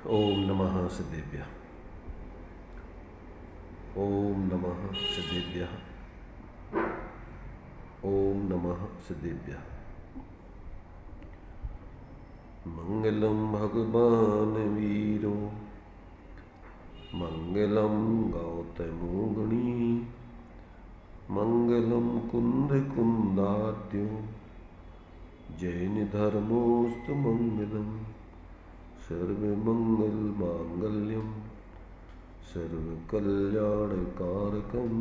ओम नमः सिद्धेभ्यः। ओम नमः सिद्धेभ्यः। ओम नमः सिद्धेभ्यः। मंगलम भगवान वीरो मंगलम गौतमोगणी मंगलम कुंद कुंदाद्यो जैन धर्मोस्तु मंगलम सर्वमंगल मांगल्यम सर्वकल्याणकारकं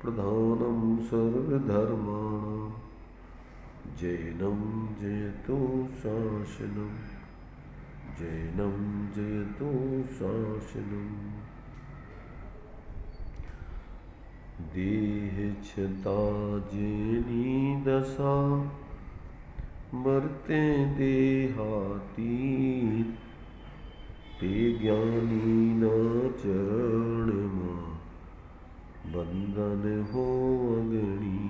प्रधानं सर्वधर्माणां जैनं जयतु शासनं जैनं जयतु शासनं। देहच्छता जेनी दशा मरते देहातीत ते ज्ञानी न चरण मां बंधन हो अगणी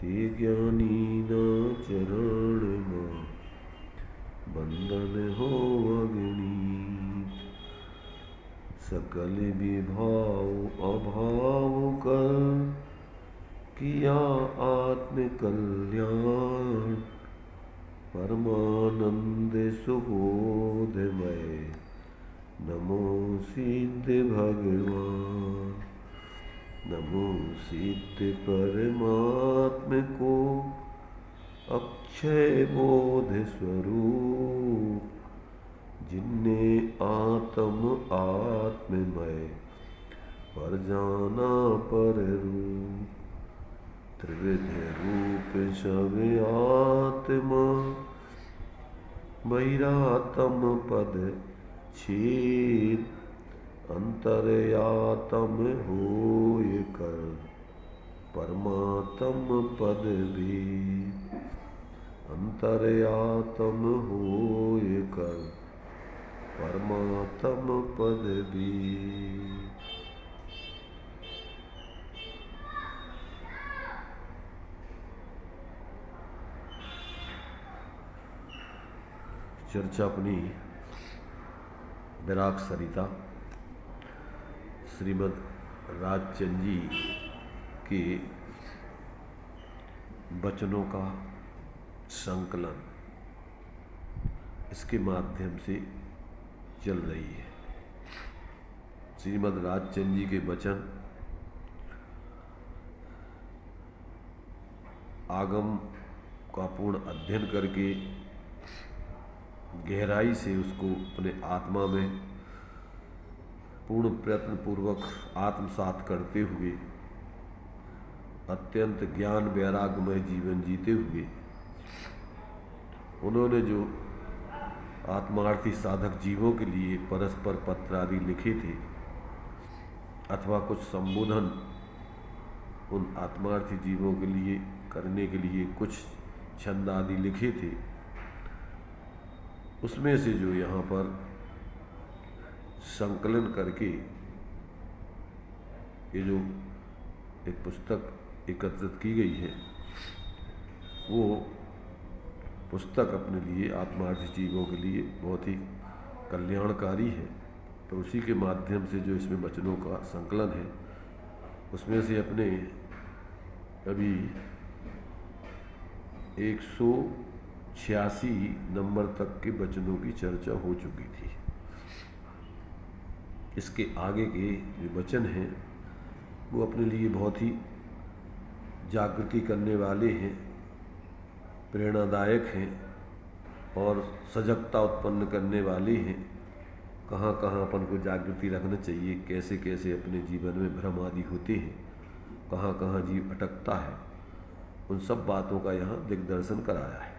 ते ज्ञानी न चरण मां बंधन हो अगणी। सकल विभाव अभाव कर किया आत्म कल्याण परमानंद सुबोधमय नमो सिद्ध भगवान। नमो सिद्ध परमात्म को अक्षय बोध स्वरूप जिनने आत्म आत्ममय पर जाना पर रूप त्रिविध रूप सब आत्मा बहिरातम पद छेद अंतरयातम होय कर परमात्म पद भेद अंतरयातम होय कर परमात्म पद भेद। चर्चा अपनी विराग सरिता श्रीमद् राजचंद जी के वचनों का संकलन इसके माध्यम से चल रही है। श्रीमद् राजचंद जी के वचन आगम का पूर्ण अध्ययन करके गहराई से उसको अपने आत्मा में पूर्ण प्रयत्न पूर्वक आत्मसात करते हुए अत्यंत ज्ञान वैराग्यमय जीवन जीते हुए उन्होंने जो आत्मार्थी साधक जीवों के लिए परस्पर पत्र आदि लिखे थे अथवा कुछ संबोधन उन आत्मार्थी जीवों के लिए करने के लिए कुछ छंद आदि लिखे थे, उसमें से जो यहाँ पर संकलन करके ये जो एक पुस्तक एकत्रित की गई है वो पुस्तक अपने लिए आत्मार्थी जीवों के लिए बहुत ही कल्याणकारी है। तो उसी के माध्यम से जो इसमें वचनों का संकलन है उसमें से अपने अभी 186 नंबर तक के वचनों की चर्चा हो चुकी थी। इसके आगे के जो वचन हैं वो अपने लिए बहुत ही जागृति करने वाले हैं, प्रेरणादायक हैं और सजगता उत्पन्न करने वाले हैं। कहाँ कहाँ अपन को जागृति रखना चाहिए, कैसे कैसे अपने जीवन में भ्रम आदि होते हैं, कहाँ कहाँ जीव अटकता है, उन सब बातों का यहाँ दिग्दर्शन कराया है।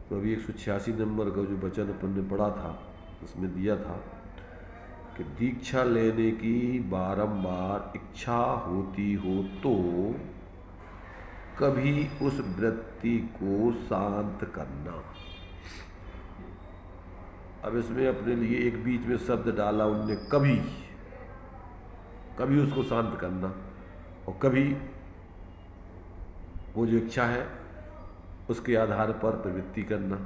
तो अभी 186 नंबर का जो वचन अपन ने पढ़ा था उसमें दिया था कि दीक्षा लेने की बारंबार इच्छा होती हो तो कभी उस वृत्ति को शांत करना। अब इसमें अपने लिए एक बीच में शब्द डाला उनने, कभी कभी उसको शांत करना और कभी वो जो इच्छा है उसके आधार पर प्रवृत्ति करना।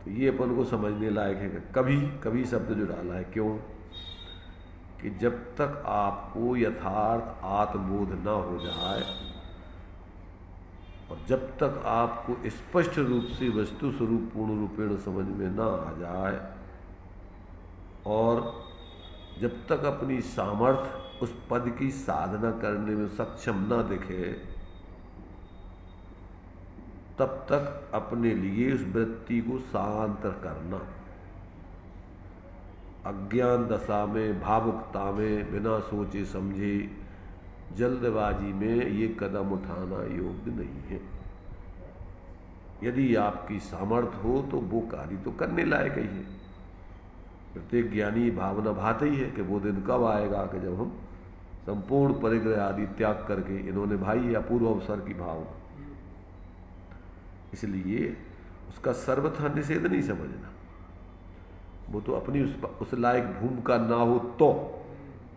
तो ये अपन को समझने लायक है। कभी कभी शब्द जो डाला है, क्यों कि जब तक आपको यथार्थ आत्मबोध न हो जाए और जब तक आपको स्पष्ट रूप से वस्तु स्वरूप पूर्ण रूपेण समझ में न आ जाए और जब तक अपनी सामर्थ्य उस पद की साधना करने में सक्षम न दिखे, तब तक अपने लिए उस वृत्ति को शांत करना, अज्ञान दशा में, भावुकता में, बिना सोचे समझे, जल्दबाजी में ये कदम उठाना योग्य नहीं है। यदि आपकी सामर्थ्य हो तो वो कार्य तो करने लायक ही है। प्रत्येक ज्ञानी भावना भाते ही है कि वो दिन कब आएगा कि जब हम संपूर्ण परिग्रह आदि त्याग करके, इन्होंने भाई अपूर्व अवसर की भावना, इसलिए उसका सर्वथा निषेध नहीं समझना। वो तो अपनी उस लायक भूमिका ना हो तो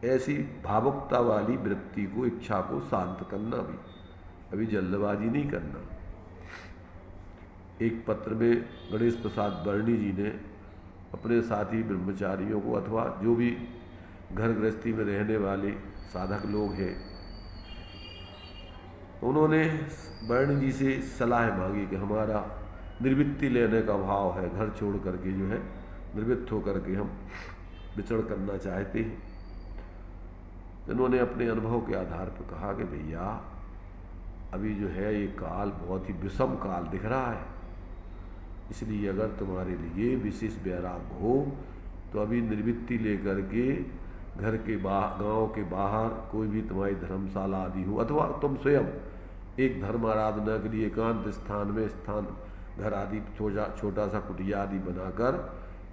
ऐसी भावुकता वाली वृत्ति को, इच्छा को शांत करना भी, अभी जल्दबाजी नहीं करना। एक पत्र में गणेश प्रसाद बर्णी जी ने अपने साथी ब्रह्मचारियों को अथवा जो भी घर गृहस्थी में रहने वाले साधक लोग हैं, उन्होंने बर्णी जी से सलाह मांगी कि हमारा निर्वृत्ति लेने का भाव है, घर छोड़ करके जो है निर्वृत्त होकर के हम विचरण करना चाहते हैं। इन्होंने अपने अनुभव के आधार पर कहा कि भैया अभी जो है ये काल बहुत ही विषम काल दिख रहा है, इसलिए अगर तुम्हारे लिए विशेष वैराग्य हो तो अभी निर्वृत्ति लेकर के घर के गांव के बाहर कोई भी तुम्हारी धर्मशाला आदि हो, अथवा तुम स्वयं एक धर्म आराधना के लिए एकांत स्थान में घर आदि छोटा सा कुटिया आदि बनाकर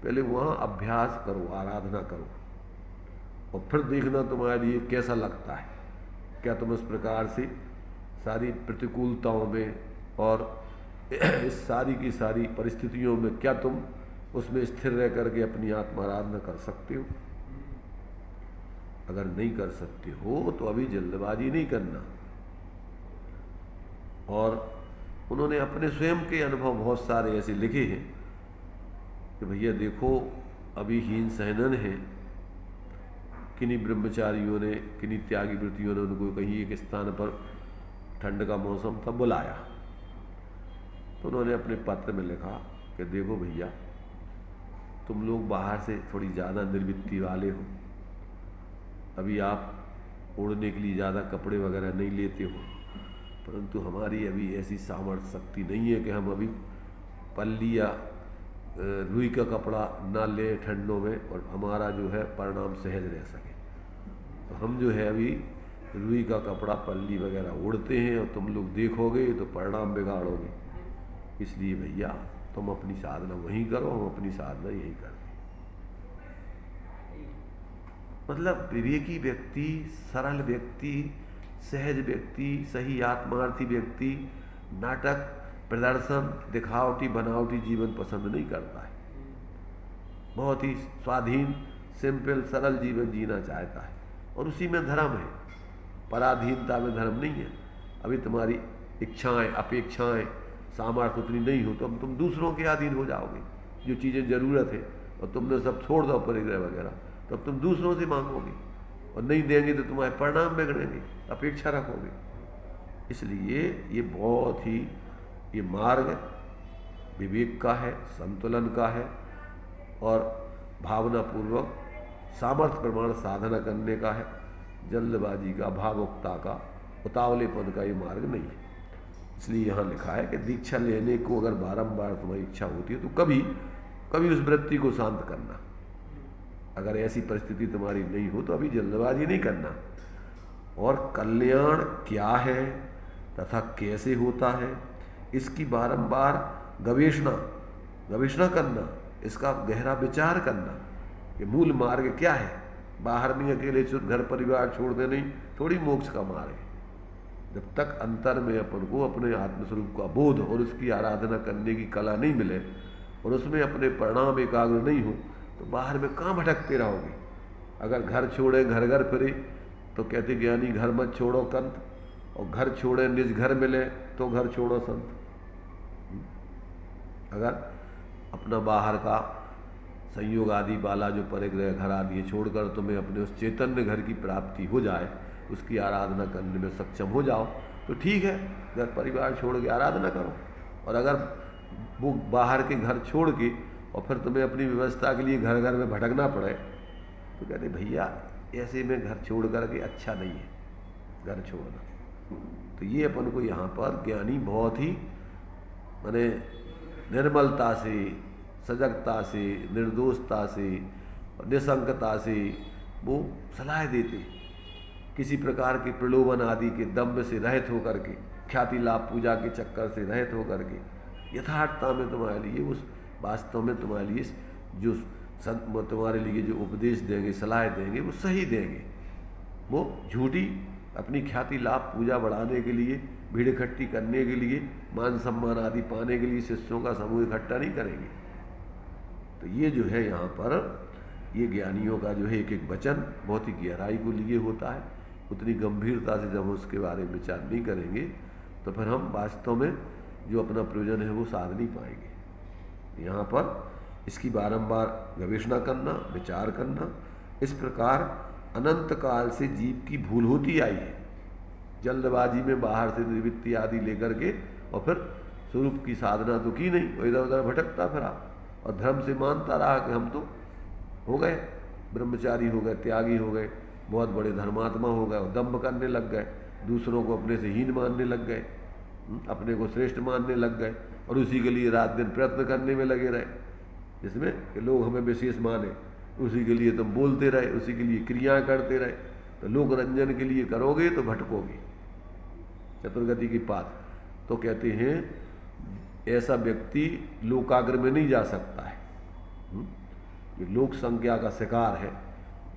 पहले वहाँ अभ्यास करो, आराधना करो, और फिर देखना तुम्हारे लिए कैसा लगता है। क्या तुम इस प्रकार से सारी प्रतिकूलताओं में और इस सारी की सारी परिस्थितियों में क्या तुम उसमें स्थिर रह करके अपनी आत्मा आराधना कर सकते हो? अगर नहीं कर सकते हो तो अभी जल्दबाजी नहीं करना। और उन्होंने अपने स्वयं के अनुभव बहुत सारे ऐसे लिखे हैं कि भैया देखो अभी हीन सहनन है, किन्हीं ब्रह्मचारियों ने, किन्हीं त्यागी वृत्तियों ने उनको कहीं एक स्थान पर ठंड का मौसम था बुलाया, तो उन्होंने अपने पत्र में लिखा कि देखो भैया तुम लोग बाहर से थोड़ी ज़्यादा निर्वृत्ति वाले हो, अभी आप ओढ़ने के लिए ज़्यादा कपड़े वगैरह नहीं लेते हो, परंतु हमारी अभी ऐसी सामर्थ्य शक्ति नहीं है कि हम अभी पल्ली या रुई का कपड़ा ना ले ठंडों में और हमारा जो है परिणाम सहज रह सके। तो हम जो है अभी रुई का कपड़ा पल्ली वगैरह ओढ़ते हैं और तुम लोग देखोगे तो परिणाम बिगाड़ोगे, इसलिए भैया तुम अपनी साधना वहीं करो, हम अपनी साधना यहीं करते। मतलब विवेकी व्यक्ति, सरल व्यक्ति, सहज व्यक्ति, सही आत्मार्थी व्यक्ति नाटक, प्रदर्शन, दिखावटी बनावटी जीवन पसंद नहीं करता है। बहुत ही स्वाधीन, सिंपल, सरल जीवन जीना चाहता है और उसी में धर्म है। पराधीनता में धर्म नहीं है। अभी तुम्हारी इच्छाएं, अपेक्षाएं, सामर्थ्य उतनी नहीं हो तो तुम दूसरों के अधीन हो जाओगे। जो चीज़ें ज़रूरत है और तुमने सब छोड़ दो परिग्रह वगैरह, तब तुम दूसरों से मांगोगे और नहीं देंगे तो तुम्हारे परिणाम बिगड़ेंगे, अपेक्षा रखोगे। इसलिए ये बहुत ही ये मार्ग विवेक का है, संतुलन का है और भावनापूर्वक सामर्थ्य प्रमाण साधना करने का है। जल्दबाजी का, भावुकता का, उतावलेपन का ये मार्ग नहीं है। इसलिए यहाँ लिखा है कि दीक्षा लेने को अगर बारंबार तुम्हारी इच्छा होती है तो कभी कभी उस वृत्ति को शांत करना। अगर ऐसी परिस्थिति तुम्हारी नहीं हो तो अभी जल्दबाजी नहीं करना। और कल्याण क्या है तथा कैसे होता है इसकी बारंबार गवेषणा करना, इसका गहरा विचार करना कि मूल मार्ग क्या है। बाहर नहीं अकेले घर परिवार छोड़ने नहीं, थोड़ी मोक्ष का मार्ग है। जब तक अंतर में अपन को अपने आत्मस्वरूप का बोध और उसकी आराधना करने की कला नहीं मिले और उसमें अपने परिणाम एकाग्र नहीं हो तो बाहर में कहाँ भटकते रहोगे। अगर घर छोड़े घर घर फिरे तो कहते ज्ञानी घर मत छोड़ो कंत, और घर छोड़े निज घर मिले तो घर छोड़ो संत। अगर अपना बाहर का संयोग आदि वाला जो परिग्रह घर आदि छोड़कर तुम्हें अपने उस चैतन्य घर की प्राप्ति हो जाए, उसकी आराधना करने में सक्षम हो जाओ तो ठीक है, घर परिवार छोड़ के आराधना करो। और अगर वो बाहर के घर छोड़ के और फिर तुम्हें अपनी व्यवस्था के लिए घर घर में भटकना पड़े तो कहते भैया ऐसे में घर छोड़ करके अच्छा नहीं है घर छोड़ना। तो ये अपन को यहाँ पर ज्ञानी बहुत ही माने निर्मलता से, सजगता से, निर्दोषता से, निसंकता से वो सलाह देते, किसी प्रकार के प्रलोभन आदि के दम्भ से रहित होकर के, ख्याति लाभ पूजा के चक्कर से रहित होकर के यथार्थता में तुम्हारे लिए उस वास्तव में तुम्हारे लिए जो संत तुम्हारे लिए जो उपदेश देंगे, सलाह देंगे वो सही देंगे। वो झूठी अपनी ख्याति लाभ पूजा बढ़ाने के लिए, भीड़ इकट्ठी करने के लिए, मान सम्मान आदि पाने के लिए शिष्यों का समूह इकट्ठा नहीं करेंगे। तो ये जो है यहाँ पर ये ज्ञानियों का जो है एक एक वचन बहुत ही गहराई को लिए होता है। उतनी गंभीरता से जब उसके बारे में विचार नहीं करेंगे तो फिर हम वास्तव में जो अपना प्रयोजन है वो साध नहीं पाएंगे। यहाँ पर इसकी बारंबार गवेषणा करना, विचार करना, इस प्रकार अनंत काल से जीव की भूल होती आई है। जल्दबाजी में बाहर से निवृत्ति आदि लेकर के और फिर स्वरूप की साधना तो की नहीं, वो इधर उधर भटकता फिरा और धर्म से मानता रहा कि हम तो हो गए ब्रह्मचारी, हो गए त्यागी, हो गए बहुत बड़े धर्मात्मा हो गए और दम्भ करने लग गए, दूसरों को अपने से हीन मानने लग गए, अपने को श्रेष्ठ मानने लग गए और उसी के लिए रात दिन प्रयत्न करने में लगे रहे, जिसमें कि लोग हमें विशेष माने, उसी के लिए तुम बोलते रहे, उसी के लिए क्रियाएं करते रहे। तो लोक रंजन के लिए करोगे तो भटकोगे, चतुर्गति की बात। तो कहते हैं ऐसा व्यक्ति लोकाग्र में नहीं जा सकता है, ये लोक संज्ञा का शिकार है,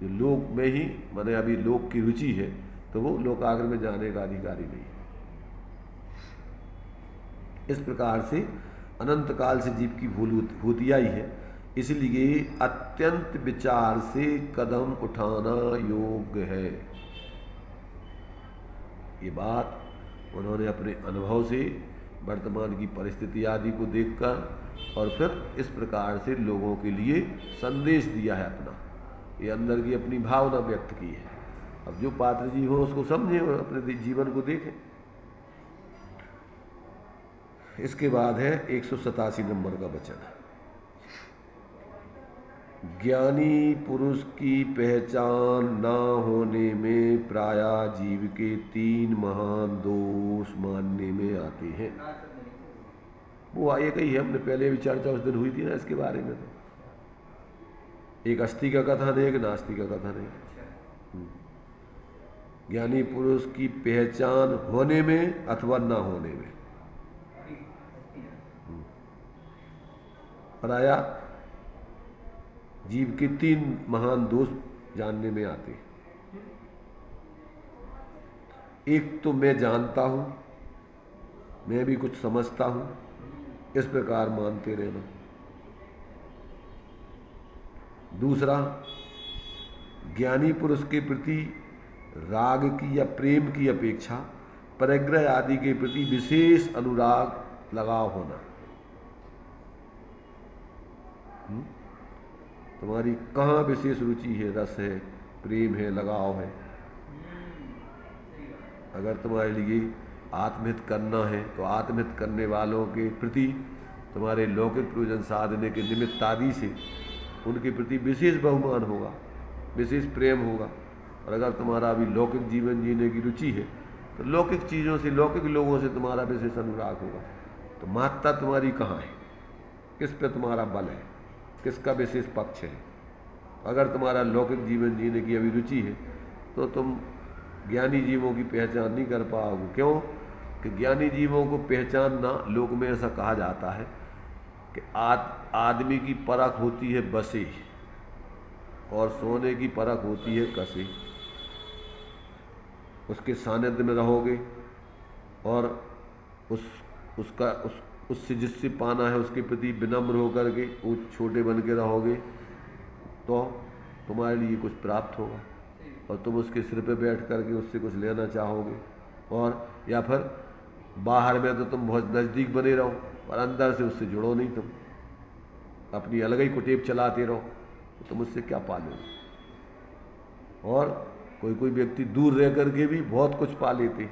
जो लोक में ही माने अभी लोक की रुचि है तो वो लोकाग्र में जाने का अधिकारी नहीं है। इस प्रकार से अनंत काल से जीव की भूल होती आई है, इसलिए अत्यंत विचार से कदम उठाना योग्य है। ये बात उन्होंने अपने अनुभव से, वर्तमान की परिस्थिति आदि को देखकर और फिर इस प्रकार से लोगों के लिए संदेश दिया है अपना, ये अंदर की अपनी भावना व्यक्त की है। अब जो पात्र जी हो उसको समझें और अपने जीवन को देखें। इसके बाद है 187 नंबर का वचन, ज्ञानी पुरुष की पहचान ना होने में प्रायः जीव के 3 महान दोष मानने में आते हैं। वो आए कही है, हमने पहले भी चर्चा उस दिन हुई थी ना इसके बारे में। तो एक अस्थि का कथन है, एक नास्ति का कथन है। ज्ञानी पुरुष की पहचान होने में अथवा ना होने में प्रायः जीव के 3 महान दोष जानने में आते हैं। एक तो मैं जानता हूं, मैं भी कुछ समझता हूं, इस प्रकार मानते रहना। दूसरा, ज्ञानी पुरुष के प्रति राग की या प्रेम की अपेक्षा परिग्रह आदि के प्रति विशेष अनुराग, लगाव होना। तुम्हारी कहाँ विशेष रुचि है, रस है, प्रेम है, लगाव है। अगर तुम्हारे लिए आत्महित करना है तो आत्महित करने वालों के प्रति तुम्हारे लौकिक प्रयोजन साधने के निमित्त आदि से उनके प्रति विशेष बहुमान होगा, विशेष प्रेम होगा। और अगर तुम्हारा अभी लौकिक जीवन जीने की रुचि है तो लौकिक चीज़ों से, लौकिक लोगों से तुम्हारा विशेष अनुराग होगा। तो महत्ता तुम्हारी कहाँ है, किस पे तुम्हारा बल है, किसका विशेष पक्ष है। अगर तुम्हारा लौकिक जीवन जीने की अभी रुचि है तो तुम ज्ञानी जीवों की पहचान नहीं कर पाओगे। क्यों कि ज्ञानी जीवों को पहचानना, लोक में ऐसा कहा जाता है कि आदमी की परख होती है बसे और सोने की परख होती है कसे। उसके सानिध्य में रहोगे और उससे जिससे पाना है उसके प्रति विनम्र होकर के वो छोटे बन के रहोगे तो तुम्हारे लिए कुछ प्राप्त होगा और तुम उसके सिर पे बैठ करके उससे कुछ लेना चाहोगे। और या फिर बाहर में तो तुम बहुत नज़दीक बने रहो और अंदर से उससे जुड़ो नहीं तुम। अपनी अलग ही कुटेब चलाते रहो तो तुम उससे क्या पालोगे। और कोई कोई व्यक्ति दूर रह करके भी बहुत कुछ पा लेते।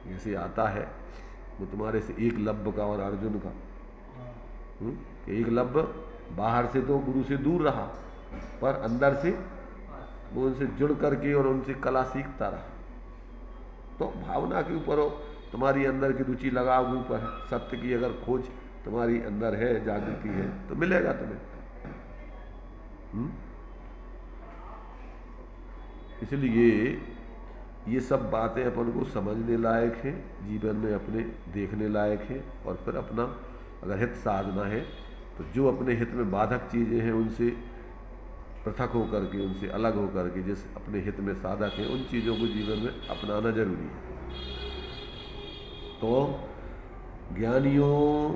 जैसे आता है वो तुम्हारे से एकलव्य का और अर्जुन का, कि एकलव्य बाहर से तो गुरु से दूर रहा पर अंदर से वो उनसे जुड़ करके और उनसे कला सीखता रहा। तो भावना के ऊपर हो, तुम्हारी अंदर की रुचि लगाव के ऊपर है। सत्य की अगर खोज तुम्हारी अंदर है, जागृति है, तो मिलेगा तुम्हें। इसलिए ये सब बातें अपन को समझने लायक है, जीवन में अपने देखने लायक है। और फिर अपना अगर हित साधना है तो जो अपने हित में बाधक चीज़ें हैं उनसे पृथक होकर के, उनसे अलग होकर के जिस अपने हित में साधक हैं उन चीज़ों को जीवन में अपनाना जरूरी है। तो ज्ञानियों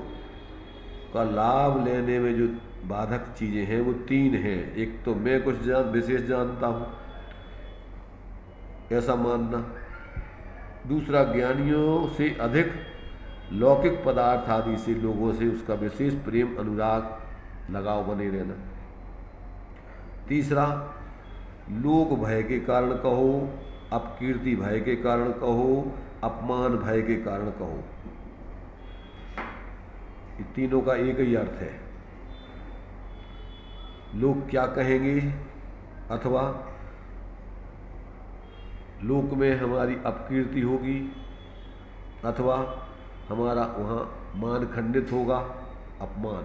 का लाभ लेने में जो बाधक चीज़ें हैं वो 3 हैं। एक तो मैं कुछ विशेष जानता हूँ ऐसा मानना, दूसरा ज्ञानियों से अधिक लौकिक पदार्थ आदि से लोगों से उसका विशेष प्रेम अनुराग लगाव बने रहना, तीसरा लोक भय के कारण कहो, अपकीर्ति भय के कारण कहो, अपमान भय के कारण कहो, ये तीनों का एक ही अर्थ है। लोग क्या कहेंगे अथवा लोक में हमारी अपकीर्ति होगी अथवा हमारा वहाँ मान खंडित होगा, अपमान,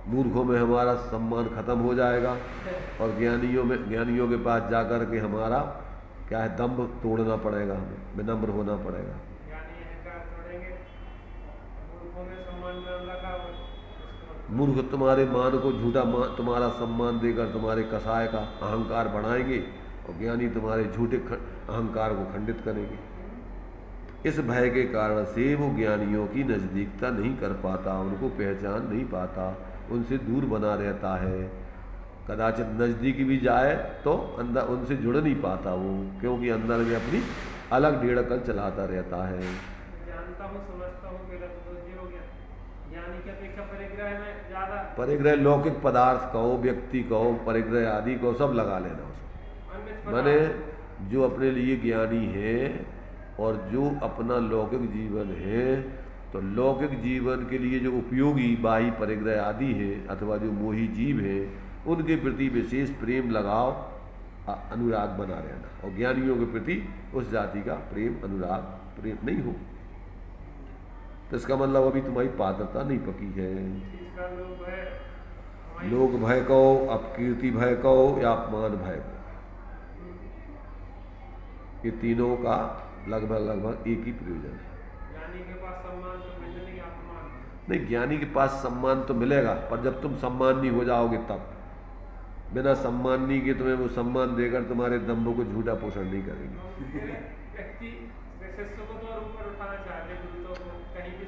मूर्खों में हमारा सम्मान खत्म हो जाएगा और ज्ञानियों के पास जाकर के हमारा क्या है, दम्भ तोड़ना पड़ेगा, हमें विनम्र होना पड़ेगा। मूर्ख तुम्हारे मान को झूठा तुम्हारा सम्मान देकर तुम्हारे कसाय का अहंकार बढ़ाएंगे और ज्ञानी तुम्हारे झूठे अहंकार को खंडित करेंगे। इस भय के कारण से वो ज्ञानियों की नज़दीकता नहीं कर पाता, उनको पहचान नहीं पाता, उनसे दूर बना रहता है। कदाचित नज़दीक भी जाए तो अंदर उनसे जुड़ नहीं पाता वो, क्योंकि अंदर में अपनी अलग डेढ़कल चलाता रहता है। जानता हूँ, समझता हूँ, मेरा तो ये हो गया। ज्ञानी की अपेक्षा परिग्रह में ज़्यादा, परिग्रह लौकिक पदार्थ कहो, व्यक्ति कहो, परिग्रह आदि को सब लगा लेना उसमें। माने जो अपने लिए ज्ञानी है और जो अपना लौकिक जीवन है, तो लौकिक जीवन के लिए जो उपयोगी बाह्य परिग्रह आदि है अथवा जो मोही जीव है उनके प्रति विशेष प्रेम लगाव अनुराग बना रहना, और ज्ञानियों के प्रति उस जाति का प्रेम अनुराग प्रेम नहीं हो, तो इसका मतलब अभी तुम्हारी पात्रता नहीं पकी है। लोक भय कहो, अपकीर्ति भय कहो या अपमान भय कहो, ये तीनों का लगभग एक ही प्रयोजन है। ज्ञानी के पास सम्मान तो मिलेगा, अपमान नहीं, ज्ञानी के पास सम्मान तो मिलेगा पर जब तुम सम्मानी हो जाओगे तब। बिना सम्मानी के तुम्हें वो सम्मान देकर तुम्हारे दम्भों को झूठा पोषण नहीं करेंगे।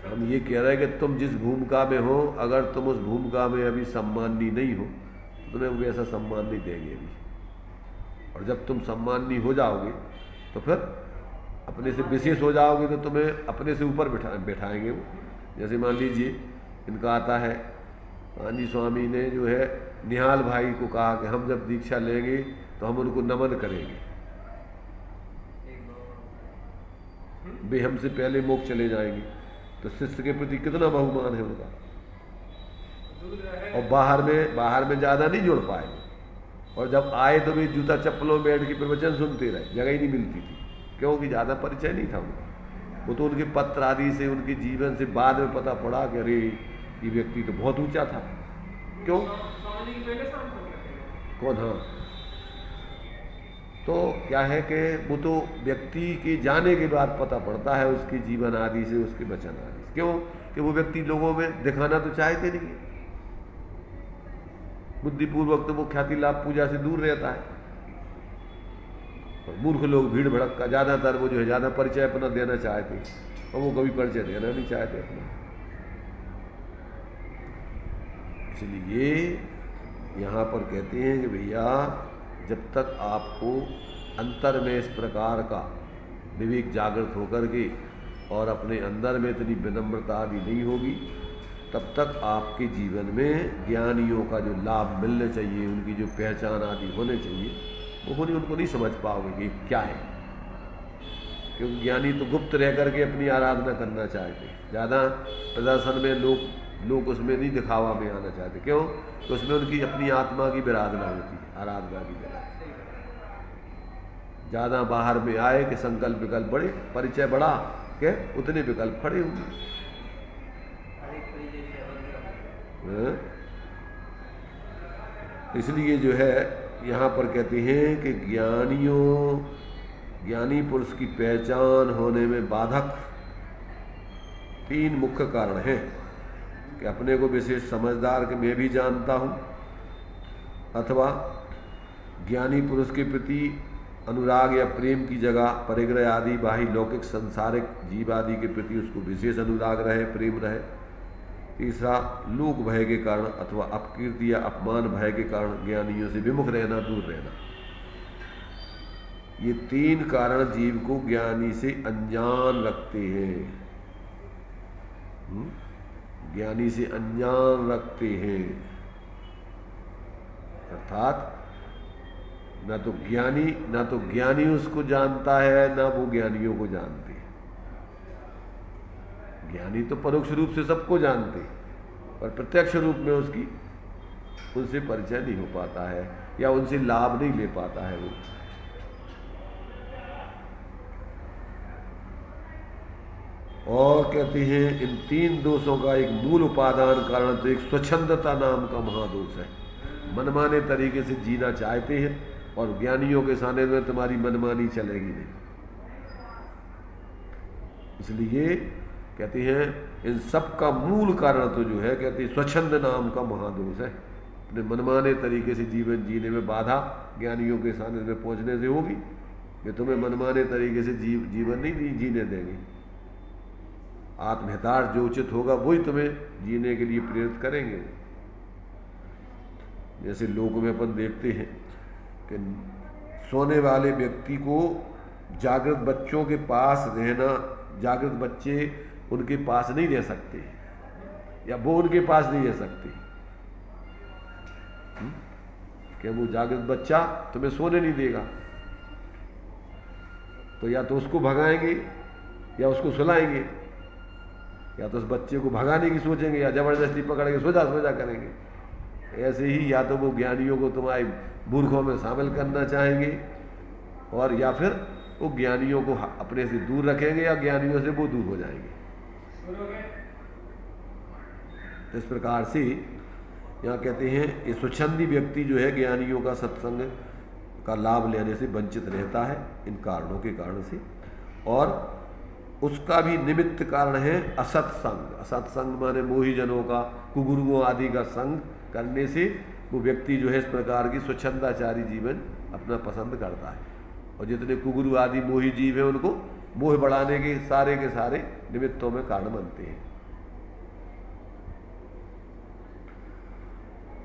हम ये कह रहे हैं कि तुम जिस भूमिका में हो, अगर तुम उस भूमिका में अभी सम्मानी नहीं हो तो तुम्हें वो ऐसा सम्मान नहीं देंगे अभी, और जब तुम सम्मानी हो जाओगे तो फिर अपने से विशेष हो जाओगे तो तुम्हें अपने से ऊपर बैठाएंगे वो। जैसे मान लीजिए इनका आता है, आनंद स्वामी ने जो है निहाल भाई को कहा कि हम जब दीक्षा लेंगे तो हम उनको नमन करेंगे, वे हमसे पहले मोक्ष चले जाएंगे। तो शिष्य के प्रति कितना बहुमान है उनका, और बाहर में ज़्यादा नहीं जुड़ पाएंगे, और जब आए तो वे जूता चप्पलों में बैठ के प्रवचन सुनते रहे, जगह ही नहीं मिलती थी, क्योंकि ज़्यादा परिचय नहीं था उनका। वो तो उनके पत्र आदि से, उनके जीवन से बाद में पता पड़ा कि अरे ये व्यक्ति तो बहुत ऊंचा था। क्यों? कौन? हाँ, तो क्या है कि वो तो व्यक्ति के जाने के बाद पता पड़ता है उसके जीवन आदि से, उसके वचन आदि से। क्यों? कि वो व्यक्ति लोगों में दिखाना तो चाहते नहीं, बुद्धिपूर्वक तो वो ख्याति लाभ पूजा से दूर रहता है। और मूर्ख लोग भीड़ भड़क का ज़्यादातर वो जो है ज़्यादा परिचय अपना देना चाहते, और वो कभी परिचय देना नहीं चाहते अपना। इसलिए यहाँ पर कहते हैं कि भैया जब तक आपको अंतर में इस प्रकार का विवेक जागृत होकर के और अपने अंदर में इतनी विनम्रता भी नहीं होगी तब तक आपके जीवन में ज्ञानियों का जो लाभ मिलने चाहिए, उनकी जो पहचान आदि होने चाहिए, वो उनको नहीं समझ पाओगे कि क्या है। क्योंकि ज्ञानी तो गुप्त रह करके अपनी आराधना करना चाहते हैं। ज़्यादा प्रदर्शन में लोग उसमें नहीं दिखावा में आना चाहते। क्यों? तो उसमें उनकी अपनी आत्मा की विराधना होती है, आराधना की विराधना। ज़्यादा बाहर में आए कि संकल्प विकल्प बढ़े, परिचय बढ़ा के उतने विकल्प खड़े होंगे। इसलिए जो है यहाँ पर कहते हैं कि ज्ञानी पुरुष की पहचान होने में बाधक 3 मुख्य कारण हैं कि अपने को विशेष समझदार कि मैं भी जानता हूँ, अथवा ज्ञानी पुरुष के प्रति अनुराग या प्रेम की जगह परिग्रह आदि बाह्य लौकिक संसारिक जीव आदि के प्रति उसको विशेष अनुराग रहे, प्रेम रहे। तीसरा, लोक भय के कारण अथवा अपकीर्ति या अपमान भय के कारण ज्ञानियों से विमुख रहना, दूर रहना। ये 3 कारण जीव को ज्ञानी से अनजान रखते हैं। ज्ञानी से अनजान रखते हैं, अर्थात ना तो ज्ञानी उसको जानता है, ना वो ज्ञानियों को जानते हैं। ज्ञानी तो परोक्ष रूप से सबको जानते हैं, पर प्रत्यक्ष रूप में उनसे परिचय नहीं हो पाता है या उनसे लाभ नहीं ले पाता है वो। और कहते हैं इन 3 दोषों का एक मूल उपादान कारण तो एक स्वच्छंदता नाम का महादोष है। मनमाने तरीके से जीना चाहते हैं और ज्ञानियों के सामने में तुम्हारी मनमानी चलेगी नहीं। इसलिए कहते हैं इन सब का मूल कारण तो जो है, कहते हैं स्वच्छंद नाम का महादोष है। अपने मनमाने तरीके से जीवन जीने में बाधा ज्ञानियों के सामने में पहुंचने से होगी कि तुम्हें मनमाने तरीके से जीवन नहीं जीने देंगे। आत्महितार्थ जो उचित होगा वही तुम्हें जीने के लिए प्रेरित करेंगे। जैसे लोक में अपन देखते हैं कि सोने वाले व्यक्ति को जागृत बच्चों के पास रहना, जागृत बच्चे उनके पास नहीं रह सकते या वो उनके पास नहीं रह सकते। कि वो जागृत बच्चा तुम्हें सोने नहीं देगा, तो या तो उसको भगाएंगे या उसको सुलाएंगे, या तो उस बच्चे को भगाने की सोचेंगे या जबरदस्ती पकड़ के सोजा करेंगे। ऐसे ही या तो वो ज्ञानियों को तुम्हारे मूर्खों में शामिल करना चाहेंगे, और या फिर वो ज्ञानियों को अपने से दूर रखेंगे या ज्ञानियों से वो दूर हो जाएंगे। इस प्रकार से यहाँ कहते हैं ये स्वच्छंदी व्यक्ति जो है ज्ञानियों का सत्संग का लाभ लेने से वंचित रहता है इन कारणों के कारण से। और उसका भी निमित्त कारण है असत्संग। असत्संग माने मोही जनों का, कुगुरुओं आदि का संग करने से वो व्यक्ति जो है इस प्रकार की स्वच्छंदाचारी जीवन अपना पसंद करता है। और जितने कुगुरु आदि मोही जीव हैं उनको मोह बढ़ाने के सारे निमित्तों में कारण बनते हैं।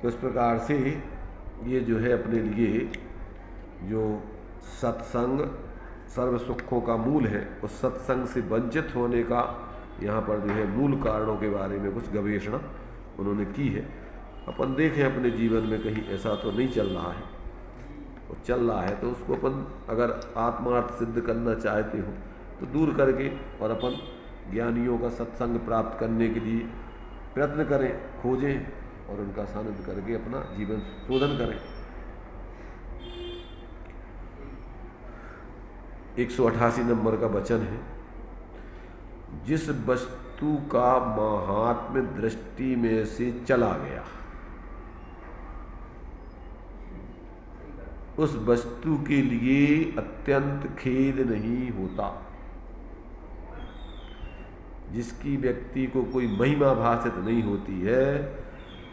तो इस प्रकार से ये जो है अपने लिए जो सत्संग सर्व सुखों का मूल है, उस सत्संग से वंचित होने का यहाँ पर जो है मूल कारणों के बारे में कुछ गवेषणा उन्होंने की है। अपन देखें अपने जीवन में कहीं ऐसा तो नहीं चल रहा है, और चल रहा है तो उसको अपन अगर आत्मार्थ सिद्ध करना चाहते हो तो दूर करके और अपन ज्ञानियों का सत्संग प्राप्त करने के लिए प्रयत्न करें, खोजें और उनका सानिध्य करके अपना जीवन शोधन करें। 188 नंबर का वचन है, जिस वस्तु का महात्म्य दृष्टि में से चला गया उस वस्तु के लिए अत्यंत खेद नहीं होता। जिसकी व्यक्ति को कोई महिमा भाषित नहीं होती है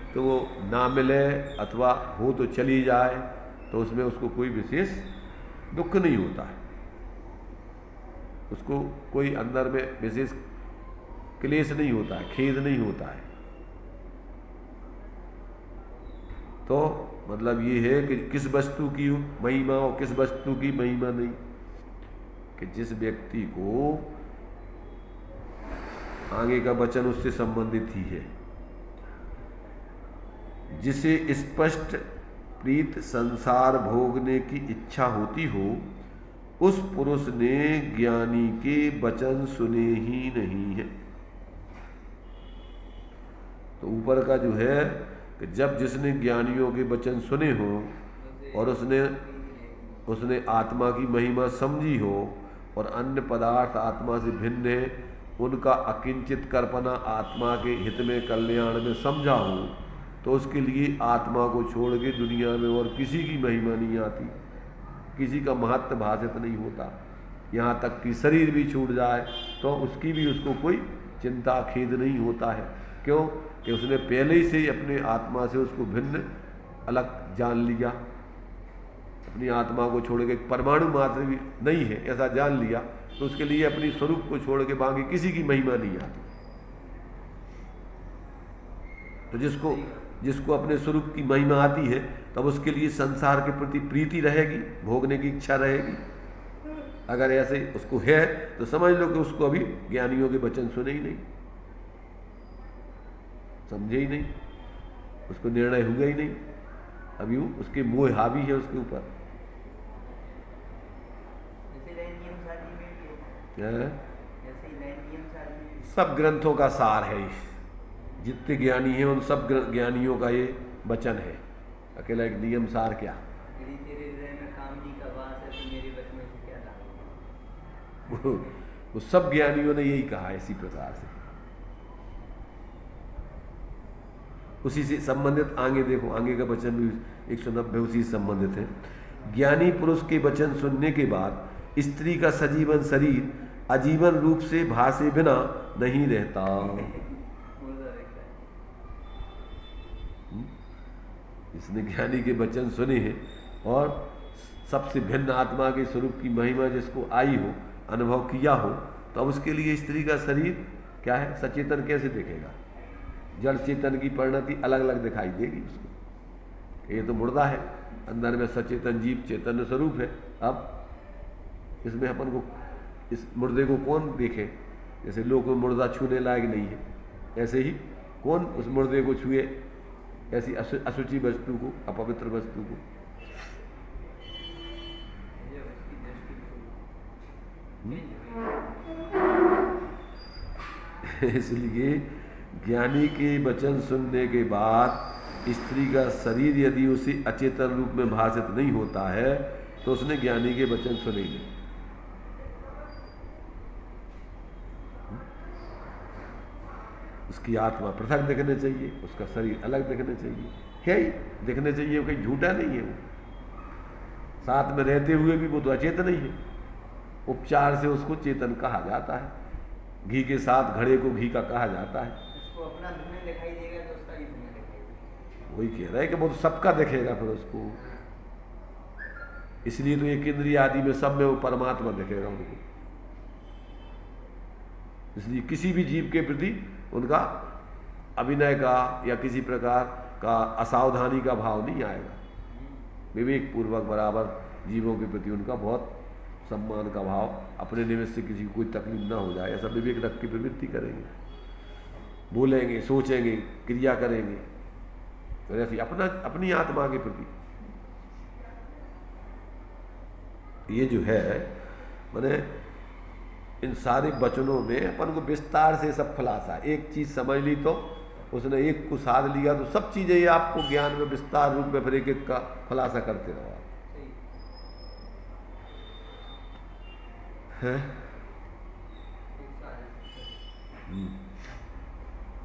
तो वो ना मिले अथवा हो तो चली जाए तो उसमें उसको कोई विशेष दुख नहीं होता है, उसको कोई अंदर में विशेष क्लेश नहीं होता है, खेद नहीं होता है। तो मतलब ये है कि किस वस्तु की महिमा और किस वस्तु की महिमा नहीं, कि जिस व्यक्ति को आगे का वचन उससे संबंधित ही है जिसे स्पष्ट प्रीत संसार भोगने की इच्छा होती हो, उस पुरुष ने ज्ञानी के वचन सुने ही नहीं है। तो ऊपर का जो है कि जब जिसने ज्ञानियों के वचन सुने हो और उसने आत्मा की महिमा समझी हो और अन्य पदार्थ आत्मा से भिन्न है, उनका अकिंचित कर्पणा आत्मा के हित में कल्याण में समझा हो, तो उसके लिए आत्मा को छोड़ के दुनिया में और किसी की महिमा नहीं आती, किसी का महत्व भाषित नहीं होता। यहाँ तक कि शरीर भी छूट जाए तो उसकी भी उसको कोई चिंता खेद नहीं होता है। क्यों कि उसने पहले ही से अपने आत्मा से उसको भिन्न अलग जान लिया, अपनी आत्मा को छोड़ के परमाणु मात्र भी नहीं है ऐसा जान लिया, तो उसके लिए अपनी स्वरूप को छोड़ के बाकी किसी की महिमा नहीं आती। तो जिसको अपने स्वरूप की महिमा आती है, तब उसके लिए संसार के प्रति प्रीति रहेगी, भोगने की इच्छा रहेगी। अगर ऐसे उसको है तो समझ लो कि उसको अभी ज्ञानियों के वचन सुने ही नहीं, समझे ही नहीं, उसको निर्णय हुआ ही नहीं, अभी वो उसके मोह हावी है उसके ऊपर। सब ग्रंथों का सार है, जितने ज्ञानी हैं उन सब ज्ञानियों का ये वचन है। अकेला एक नियम सार क्या, वो सब ज्ञानियों ने यही कहा इसी प्रकार से। उसी से संबंधित आगे देखो, आगे का वचन भी 190 उसी से संबंधित है। ज्ञानी पुरुष के वचन सुनने के बाद स्त्री का सजीवन शरीर आजीवन रूप से भासे बिना नहीं रहता। इसने ज्ञानी के वचन सुने हैं और सबसे भिन्न आत्मा के स्वरूप की महिमा जिसको आई हो, अनुभव किया हो, तो अब उसके लिए स्त्री का शरीर क्या है, सचेतन कैसे दिखेगा? जड़ चेतन की परिणति अलग अलग दिखाई देगी उसको। ये तो मुर्दा है, अंदर में सचेतन जीव चैतन्य स्वरूप है। अब इसमें अपन को इस मुर्दे को कौन देखे? जैसे लोग को मुर्दा छूने लायक नहीं है, ऐसे ही कौन उस मुर्दे को छुए, ऐसी अशुचि वस्तु को, अपवित्र वस्तु को। इसलिए ज्ञानी के वचन सुनने के बाद स्त्री का शरीर यदि उसे अचेतन रूप में भाषित नहीं होता है, तो उसने ज्ञानी के वचन सुने नहीं। उसकी आत्मा पृथक दिखने चाहिए, उसका शरीर अलग दिखने चाहिए, है ही दिखने चाहिए, कहीं झूठा नहीं है। वो साथ में रहते हुए भी वो तो अचेतन नहीं है। उपचार से उसको चेतन कहा जाता है, घी के साथ घड़े को घी का कहा जाता है। उसको अपना धुआं दिखाई देगा तो उसका भी धुआं दिखाई देगा। वही कह रहा है कि वो तो सबका दिखेगा फिर उसको। इसलिए तो एक इंद्रिय आदि में सब में वो परमात्मा दिखेगा उनको। इसलिए किसी भी जीव के प्रति उनका अभिनय का या किसी प्रकार का असावधानी का भाव नहीं आएगा। विवेक पूर्वक बराबर जीवों के प्रति उनका बहुत सम्मान का भाव, अपने निमित्त से किसी को कोई तकलीफ ना हो जाए, ऐसा विवेक रख के प्रवृत्ति करेंगे, बोलेंगे, सोचेंगे, क्रिया करेंगे, तो ऐसी अपनी आत्मा के प्रति ये जो है, मैंने इन सारे वचनों में अपन को विस्तार से सब खुलासा, एक चीज समझ ली तो उसने एक को साध लिया, तो सब चीजें ये आपको ज्ञान में विस्तार रूप में फिर एक एक का खुलासा करते रहो। है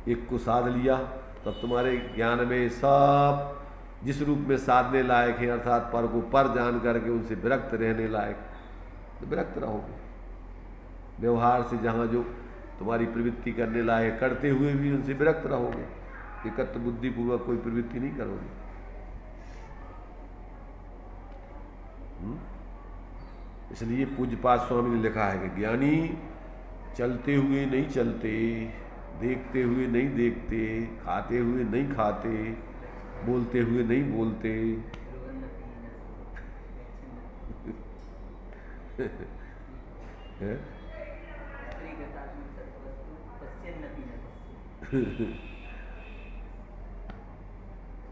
एक को साध लिया तब तुम्हारे ज्ञान में सब जिस रूप में साधने लायक है, अर्थात पर को पर जान करके उनसे विरक्त रहने लायक, तो विरक्त रहोगे। व्यवहार से जहाँ जो तुम्हारी प्रवृत्ति करने लायक, करते हुए भी उनसे विरक्त रहोगे। एकत्र बुद्धि पूर्वक कोई प्रवृत्ति नहीं करोगे। इसलिए पूज्यपाद स्वामी ने लिखा है कि ज्ञानी चलते हुए नहीं चलते, देखते हुए नहीं देखते, खाते हुए नहीं खाते, बोलते हुए नहीं बोलते।